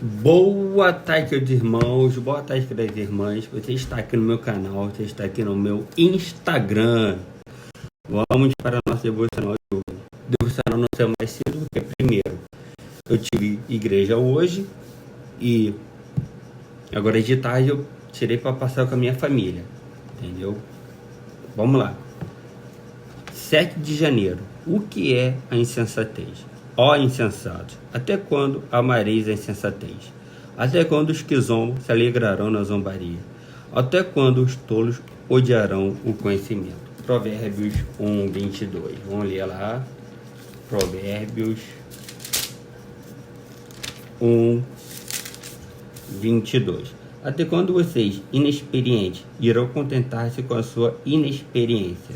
Boa tarde, queridos irmãos, boa tarde, queridas irmãs. Você está aqui no meu canal, você está aqui no meu Instagram. Vamos para a nossa devocional de hoje. Devocional não é mais cedo do que primeiro. Eu tive igreja hoje e agora de tarde eu tirei para passar com a minha família, entendeu? Vamos lá. 7 de janeiro. O que é a insensatez? Ó insensatos, até quando amareis a insensatez? Até quando os que zombam se alegrarão na zombaria? Até quando os tolos odiarão o conhecimento? Provérbios 1, 22. Vamos ler lá. Provérbios 1, 22. Até quando vocês, inexperientes, irão contentar-se com a sua inexperiência?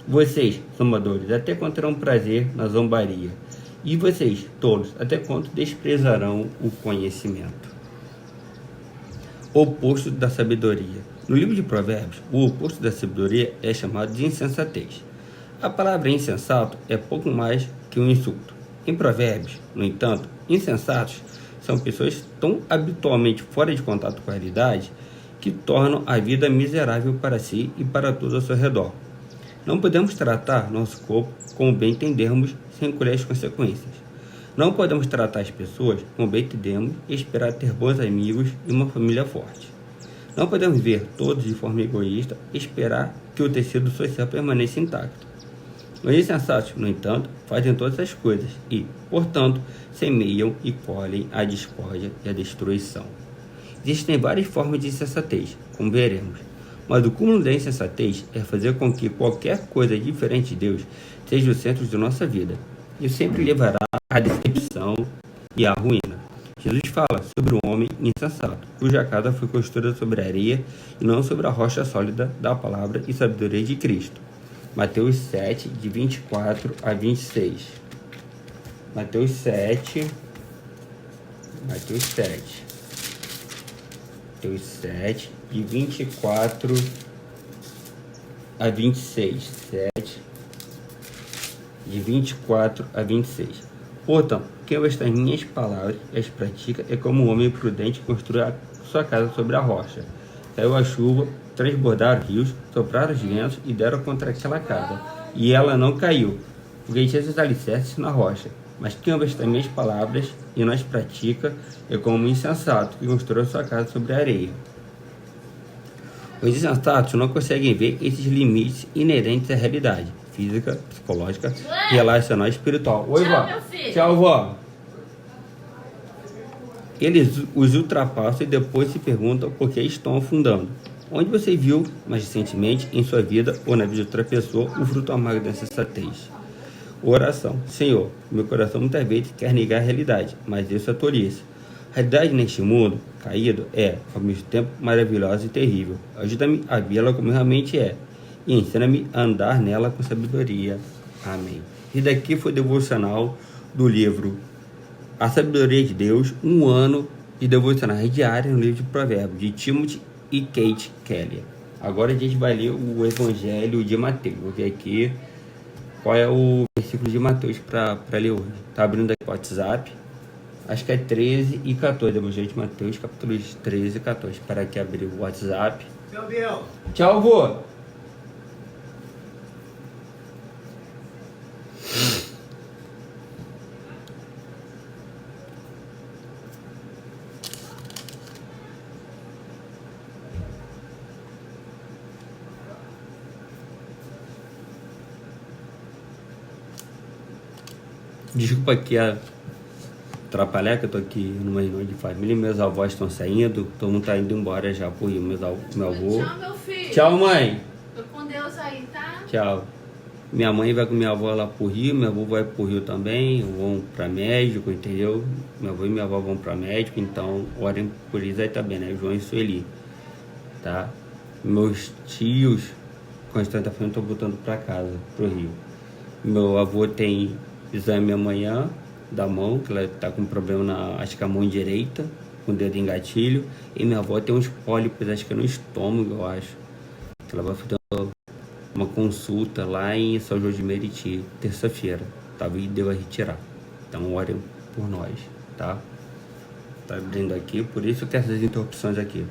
Vocês, zombadores, até quando terão prazer na zombaria? E vocês, tolos, até quando desprezarão o conhecimento? Oposto da sabedoria. No livro de Provérbios, o oposto da sabedoria é chamado de insensatez. A palavra insensato é pouco mais que um insulto. Em Provérbios, no entanto, insensatos são pessoas tão habitualmente fora de contato com a realidade que tornam a vida miserável para si e para todos ao seu redor. Não podemos tratar nosso corpo como bem entendermos sem colher as consequências. Não podemos tratar as pessoas como bem entendemos e esperar ter bons amigos e uma família forte. Não podemos ver todos de forma egoísta e esperar que o tecido social permaneça intacto. Os insensatos, no entanto, fazem todas as coisas e, portanto, semeiam e colhem a discórdia e a destruição. Existem várias formas de insensatez, como veremos. Mas o cúmulo da insensatez é fazer com que qualquer coisa diferente de Deus seja o centro de nossa vida. Isso sempre levará à decepção e à ruína. Jesus fala sobre o homem insensato, cuja casa foi construída sobre a areia e não sobre a rocha sólida da palavra e sabedoria de Cristo. Mateus 7, de 24 a 26. Mateus 7, de 24 a 26. 7, de 24 a 26. Portanto, quem ouve estas minhas palavras e as pratica é como um homem prudente que construiu a sua casa sobre a rocha. Caiu a chuva, transbordaram rios, sopraram os ventos e deram contra aquela casa. E ela não caiu, porque tinha seus alicerces na rocha. Mas quem ouve estas minhas palavras e não as pratica é como um insensato que construiu a sua casa sobre a areia. Os insensatos não conseguem ver esses limites inerentes à realidade física, psicológica, relacional e espiritual. Oi, vó. Tchau, vó. Eles os ultrapassam e depois se perguntam por que estão afundando. Onde você viu, mais recentemente, em sua vida ou na vida de outra pessoa, o fruto amargo da insensatez? Oração. Senhor, meu coração muitas vezes quer negar a realidade, mas isso é tolice. A realidade neste mundo caído é, ao mesmo tempo, maravilhosa e terrível. Ajuda-me a vê-la como realmente é e ensina-me a andar nela com sabedoria. Amém. E daqui foi o devocional do livro A Sabedoria de Deus, um ano de devocionais diários no livro de Provérbios, de Timothy e Kate Keller. Agora a gente vai ler o Evangelho de Mateus. Vou ver aqui qual é o versículo de Mateus para ler hoje. Está abrindo aqui o WhatsApp. Acho que é 13 e 14. Evangelho de Mateus, capítulos 13 e 14. Para aqui abrir o WhatsApp. Tchau, Biel. Tchau, vô. Desculpa aqui atrapalhar, que eu tô aqui numa reunião de família. Meus avós estão saindo, todo mundo tá indo embora já por Rio. Meu avô. Tchau, meu filho. Tchau, mãe. Tô com Deus aí, tá? Tchau. Minha mãe vai com minha avó lá pro Rio, meu avô vai pro Rio também, vão pra médico, entendeu? Meu avô e minha avó vão pra médico, então orem por isso aí também, né? João e Sueli, tá? Meus tios, Constante tá falando, estão voltando pra casa, pro Rio. Meu avô tem exame amanhã da mão, que ela tá com problema na, acho que a mão direita, com o dedo em gatilho, e minha avó tem uns pólipos, acho que é no estômago, eu acho, que ela vai fazer uma consulta lá em São João de Meriti, terça-feira, talvez deva retirar. Então orem por nós, tá? Tá abrindo aqui, por isso que essas interrupções aqui.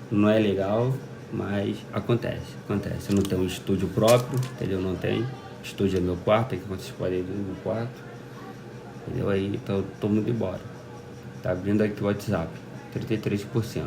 Não é legal, mas acontece. Eu não tenho um estúdio próprio, entendeu? Não tem. Estúdio é meu quarto, aqui como vocês podem ver, meu quarto. Entendeu? Aí então, tô indo embora. Tá abrindo aqui o WhatsApp, 33%.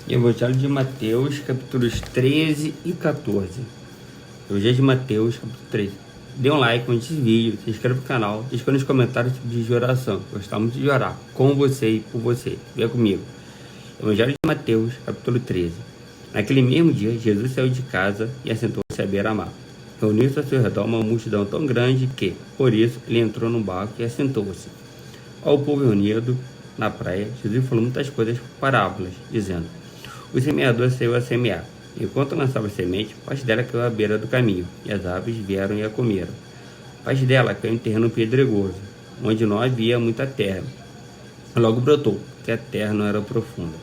Evangelho de Mateus, capítulos 13 e 14. Evangelho de Mateus, capítulo 13. Dê um like, comente esse vídeo, se inscreva no canal, deixe nos comentários tipo de oração. Gostava muito de orar com você e por você. Venha comigo. Evangelho de Mateus, capítulo 13. Naquele mesmo dia, Jesus saiu de casa e assentou-se à beira-mar. Reuniu-se ao seu redor uma multidão tão grande que, por isso, ele entrou num barco e assentou-se. Ao povo reunido na praia, Jesus falou muitas coisas por parábolas, dizendo: O semeador saiu a semear. Enquanto lançava semente, parte dela caiu à beira do caminho, e as aves vieram e a comeram. Parte dela caiu em terreno pedregoso, onde não havia muita terra. Logo brotou, porque a terra não era profunda.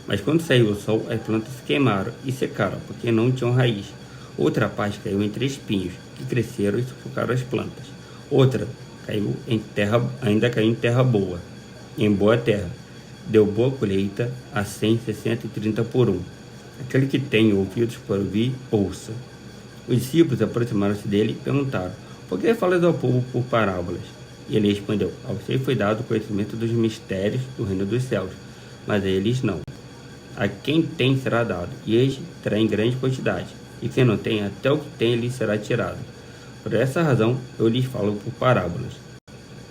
Mas quando saiu o sol, as plantas se queimaram e secaram, porque não tinham raiz. Outra parte caiu entre espinhos, que cresceram e sufocaram as plantas. Outra ainda caiu em terra boa, em boa terra. Deu boa colheita, a 100, 60 e 30 por um. Aquele que tem ouvidos para ouvir, ouça. Os discípulos aproximaram-se dele e perguntaram: Por que falas ao povo por parábolas? E ele respondeu: A vocês foi dado o conhecimento dos mistérios do reino dos céus, mas a eles não. A quem tem será dado, e este terá em grande quantidade, e quem não tem, até o que tem lhe será tirado. Por essa razão eu lhes falo por parábolas.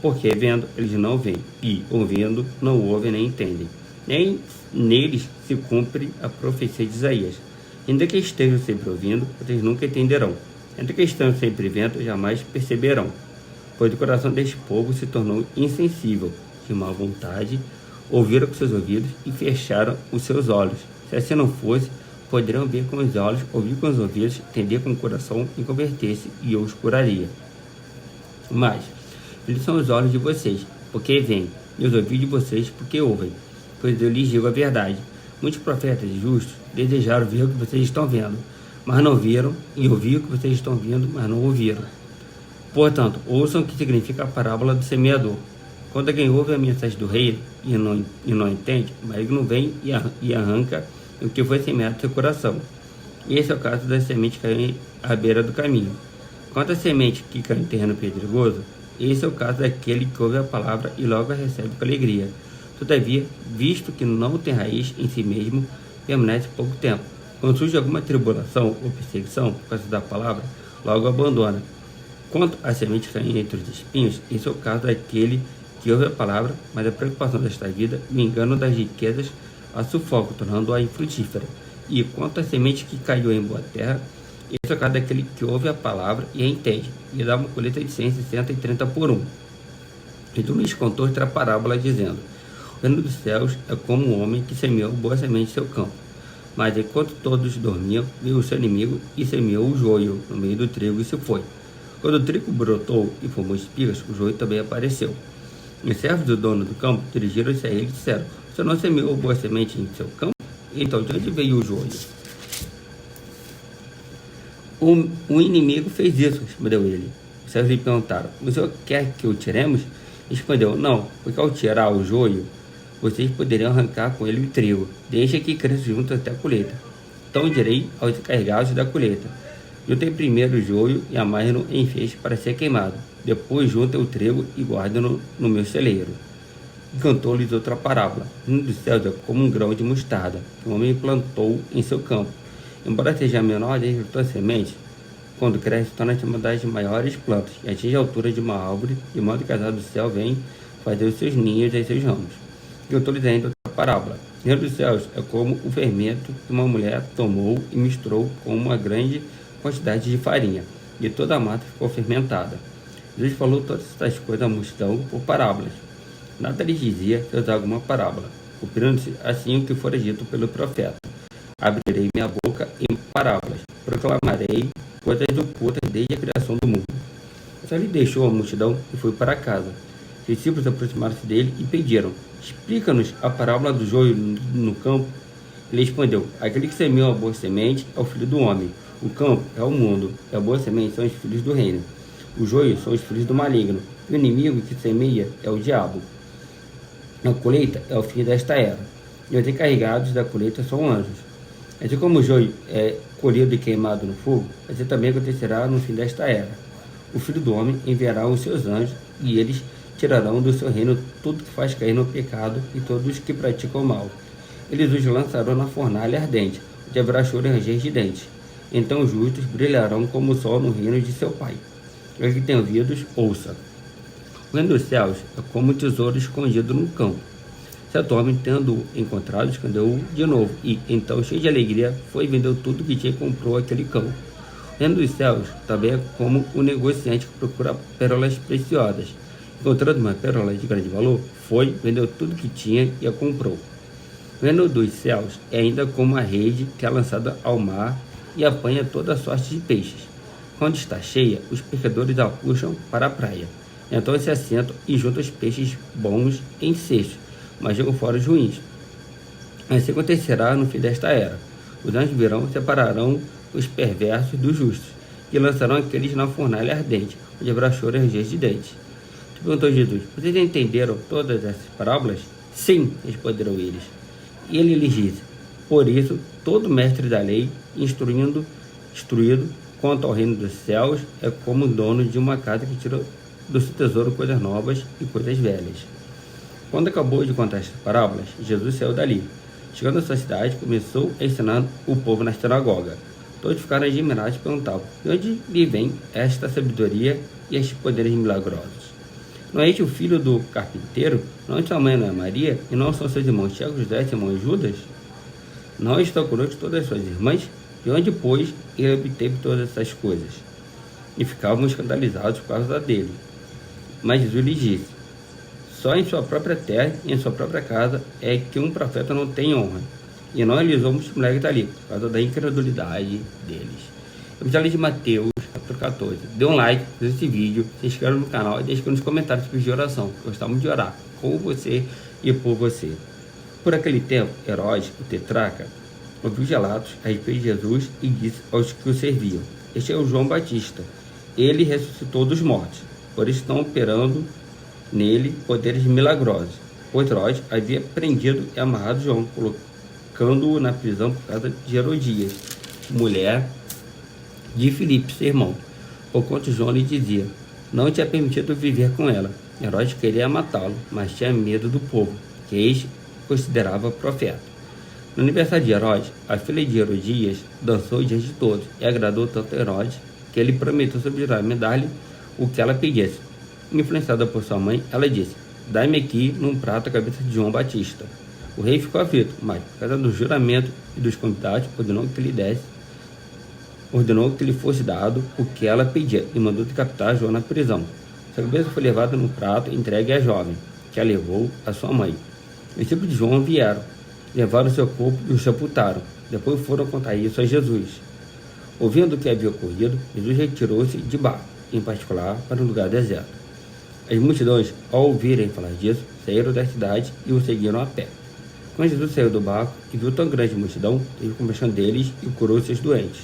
Porque vendo, eles não veem, e ouvindo, não ouvem nem entendem. Nem neles se cumpre a profecia de Isaías. Ainda que estejam sempre ouvindo, vocês nunca entenderão. Ainda que estejam sempre vendo, jamais perceberão. Pois o coração deste povo se tornou insensível, de má vontade, ouviram com seus ouvidos e fecharam os seus olhos. Se assim não fosse, poderiam ver com os olhos, ouvir com os ouvidos, entender com o coração e converter-se, e eu os curaria. Mas, eles são os olhos de vocês, porque veem, e os ouvidos de vocês, porque ouvem. Pois eu lhes digo a verdade. Muitos profetas justos desejaram ver o que vocês estão vendo, mas não viram, e ouvir o que vocês estão vendo, mas não ouviram. Portanto, ouçam o que significa a parábola do semeador. Quando alguém ouve a mensagem do reino e não entende, o maligno vem e arranca o que foi semeado no seu coração. Esse é o caso da semente que caiu à beira do caminho. Quanto à semente que cai em terreno pedregoso, esse é o caso daquele que ouve a palavra e logo a recebe com alegria. Todavia, visto que não tem raiz em si mesmo, permanece pouco tempo. Quando surge alguma tribulação ou perseguição por causa da palavra, logo abandona. Quanto à semente caindo entre os espinhos, esse é o caso daquele que ouve a palavra, mas a preocupação desta vida, o engano das riquezas, a sufoca, tornando-a infrutífera. E quanto à semente que caiu em boa terra, esse é o caso daquele que ouve a palavra e a entende, e dá uma colheita de 100, 60 e 30 por um. Então lhes contou outra parábola, dizendo: O reino dos céus é como um homem que semeou boa semente em seu campo. Mas enquanto todos dormiam, veio o seu inimigo e semeou o joio no meio do trigo e se foi. Quando o trigo brotou e formou espigas, o joio também apareceu. Os servos do dono do campo dirigiram-se a ele e disseram: Você não semeou boa semente em seu campo? Então de onde veio o joio? O inimigo fez isso, respondeu ele. Os servos lhe perguntaram: O senhor quer que o tiremos? Respondeu: Não, porque ao tirar o joio, vocês poderiam arrancar com ele o trigo. Deixa que cresça junto até a colheita. Então direi aos encarregados da colheita: Juntem primeiro o joio e amarrem-no em feixes para ser queimado. Depois juntem o trigo e guardem-no no meu celeiro. E contou-lhes outra parábola. O reino dos céus é como um grão de mostarda, que um homem plantou em seu campo. Embora seja a menor dentre todas as sementes, quando cresce, torna-se uma das maiores plantas, e atinge a altura de uma árvore, de modo que as aves do céu vêm fazer os seus ninhos em seus ramos. E contou-lhes ainda outra parábola. O reino dos céus é como o fermento que uma mulher tomou e misturou com uma grande quantidade de farinha, e toda a massa ficou fermentada. Jesus falou todas estas coisas à multidão por parábolas. Nada lhes dizia se usar alguma parábola, cumprindo-se assim o que fora dito pelo profeta: Abrirei minha boca em parábolas, proclamarei coisas ocultas desde a criação do mundo. Então ele deixou a multidão e foi para casa. Os discípulos aproximaram-se dele e pediram: Explica-nos a parábola do joio no campo. Ele respondeu: Aquele que semeou a boa semente é o filho do homem. O campo é o mundo, e a boa semente são os filhos do reino. O joio são os filhos do maligno, e o inimigo que semeia é o diabo. A colheita é o fim desta era, e os encarregados da colheita são anjos. Assim como o joio é colhido e queimado no fogo, assim também acontecerá no fim desta era. O Filho do Homem enviará os seus anjos, e eles tirarão do seu reino tudo que faz cair no pecado e todos os que praticam o mal. Eles os lançarão na fornalha ardente, onde haverá choro e ranger de dentes. Então os justos brilharão como o sol no reino de seu Pai. Ele que tem ouvidos, ouça. O reino dos céus é como um tesouro escondido no campo. Certo homem, tendo encontrado, escondeu-o de novo, e então, cheio de alegria, foi e vendeu tudo que tinha e comprou aquele campo. O reino dos céus também é como um negociante que procura pérolas preciosas. Encontrando uma pérola de grande valor, foi, vendeu tudo que tinha e a comprou. O reino dos céus é ainda como uma rede que é lançada ao mar e apanha toda sorte de peixes. Quando está cheia, os pescadores a puxam para a praia. Então se assentam e juntam os peixes bons em cestos, mas jogam fora os ruins. Assim acontecerá no fim desta era. Os anjos virão e separarão os perversos dos justos, e lançarão aqueles na fornalha ardente, onde haverá choro e ranger de dentes. Perguntou Jesus: vocês entenderam todas essas parábolas? Sim, responderam eles. E ele lhes disse: por isso, todo mestre da lei, instruído quanto ao reino dos céus, é como o dono de uma casa que tira do seu tesouro coisas novas e coisas velhas. Quando acabou de contar estas parábolas, Jesus saiu dali. Chegando à sua cidade, começou a ensinar o povo na sinagoga. Todos ficaram admirados e perguntavam: de onde lhe vem esta sabedoria e estes poderes milagrosos? Não é este o filho do carpinteiro? Não é sua mãe, não é Maria? E não são seus irmãos Tiago, José, Simão e Judas? Não estão conosco todas as suas irmãs? De onde, pois, ele obteve todas essas coisas? E ficavam escandalizados por causa dele. Mas Jesus lhes disse: só em sua própria terra e em sua própria casa é que um profeta não tem honra. E não realizou muitos milagres ali, por causa da incredulidade deles. Evangelho de Mateus, capítulo 14. Dê um like nesse vídeo, se inscreva no canal e deixe aqui nos comentários tipos de oração. Gostamos de orar com você e por você. Por aquele tempo, Herodes, o tetrarca, ouviu relatos a respeito de Jesus e disse aos que o serviam: este é o João Batista. Ele ressuscitou dos mortos, por isso estão operando nele poderes milagrosos. Pois Herodes havia prendido e amarrado João, colocando-o na prisão por causa de Herodias, mulher de Filipe, seu irmão, porquanto João lhe dizia: não tinha permitido viver com ela. Herodes queria matá-lo, mas tinha medo do povo, que este considerava profeta. No aniversário de Herodes, a filha de Herodias dançou diante de todos, e agradou tanto a Herodes, que ele prometeu soberano dar-lhe o que ela pedisse. Influenciada por sua mãe, ela disse: dá-me aqui num prato a cabeça de João Batista. O rei ficou aflito, mas, por causa do juramento e dos convidados, ordenou que lhe fosse dado o que ela pedia e mandou decapitar João na prisão. Sua cabeça foi levada num prato e entregue à jovem, que a levou à sua mãe. Os discípulos de João vieram, levaram seu corpo e o sepultaram. Depois foram contar isso a Jesus. Ouvindo o que havia ocorrido, Jesus retirou-se de barco, em particular para um lugar deserto. As multidões, ao ouvirem falar disso, saíram da cidade e o seguiram a pé. Quando Jesus saiu do barco e viu tão grande multidão, teve compaixão deles e curou seus doentes.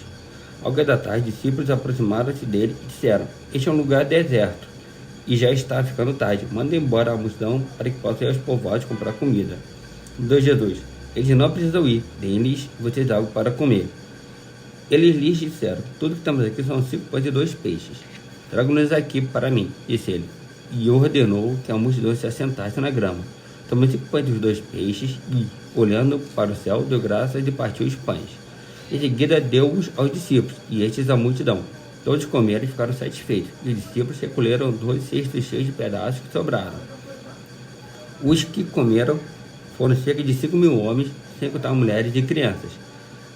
Ao cair da tarde, discípulos aproximaram-se dele e disseram: este é um lugar deserto e já está ficando tarde. Manda embora a multidão para que possam ir aos povoados comprar comida. Deu Jesus: eles não precisam ir, deem-lhes vocês algo para comer. Eles lhes disseram: tudo que temos aqui são 5 pães e 2 peixes. Tragam-nos aqui para mim, disse ele. E ordenou que a multidão se assentasse na grama. Tomou 5 pães e os 2 peixes e, olhando para o céu, deu graças e partiu os pães. Em seguida deu-os aos discípulos e estes à multidão. Todos comeram e ficaram satisfeitos. E os discípulos recolheram 2 cestos cheios de pedaços que sobraram. Os que comeram foram cerca de 5.000 homens, sem contar mulheres e crianças.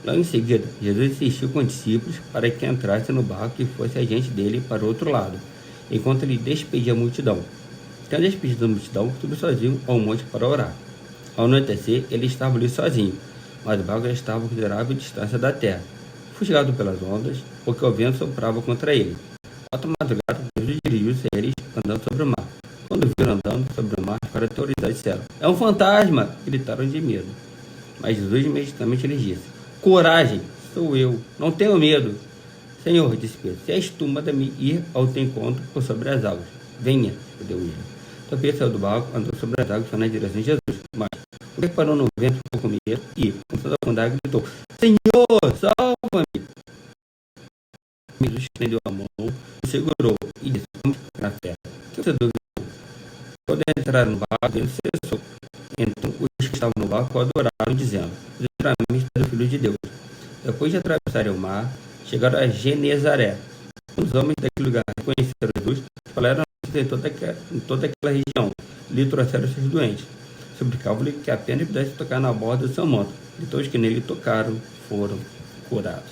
Logo em seguida, Jesus insistiu com os discípulos para que entrassem no barco e fosse adiante dele para o outro lado, enquanto ele despedia a multidão. Tendo despedido a multidão, subiu sozinho ao monte para orar. Ao anoitecer, ele estava ali sozinho, mas o barco já estava a considerável distância da terra, fustigado pelas ondas, porque o vento soprava contra ele. Ao madrugada, Jesus dirigiu-se a eles andando sobre o mar. Quando viram andando sobre o mar, ficaram aterrorizados e disseram: é um fantasma! Gritaram de medo. Mas Jesus imediatamente lhes disse: coragem, sou eu, não tenho medo. Senhor, disse Pedro, se és tu, manda-me ir ao teu encontro por sobre as águas. Venha, respondeu ele. Então Pedro saiu do barco, andou sobre as águas e foi na direção de Jesus. Mas o que parou no vento, ficou com medo e, com toda a bondade, gritou: Senhor, salva-me! Jesus estendeu a mão, o segurou e disse: vamos na fé. Que você duvidou? Quando entraram no barco, ele cessou. Então os que estavam no barco adoraram, dizendo: verdadeiramente és o Filho de Deus. Depois de atravessarem o mar, chegaram a Genezaré. Os homens daquele lugar reconheceram Jesus, falaram em toda aquela região, lhe trouxeram seus doentes. Suplicavam-lhe que apenas pudesse tocar na borda do seu manto. E todos que nele tocaram foram curados.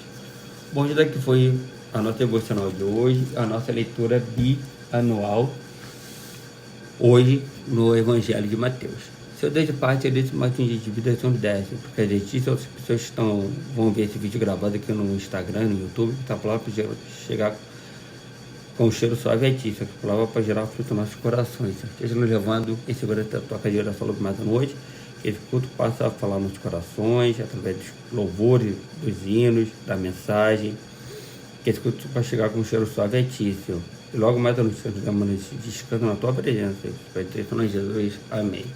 Bom, isso daqui foi a nossa devocional de hoje, a nossa leitura bianual, hoje no Evangelho de Mateus. Se eu der de parte, eu disse mais um dia de vida são 10, porque a Letícia e outras pessoas vão ver esse vídeo gravado aqui no Instagram, no YouTube, que está a palavra para chegar com o cheiro suave e Letícia, que a palavra para gerar fruto nos nossos corações. Esteja nos levando em segurança da toca de oração logo mais à noite, que esse culto passa a falar nos corações, através dos louvores, dos hinos, da mensagem, que esse culto vai chegar com um cheiro suave e Letícia. E logo mais à noite, descanso na tua presença. Vai ter em Jesus. Amém.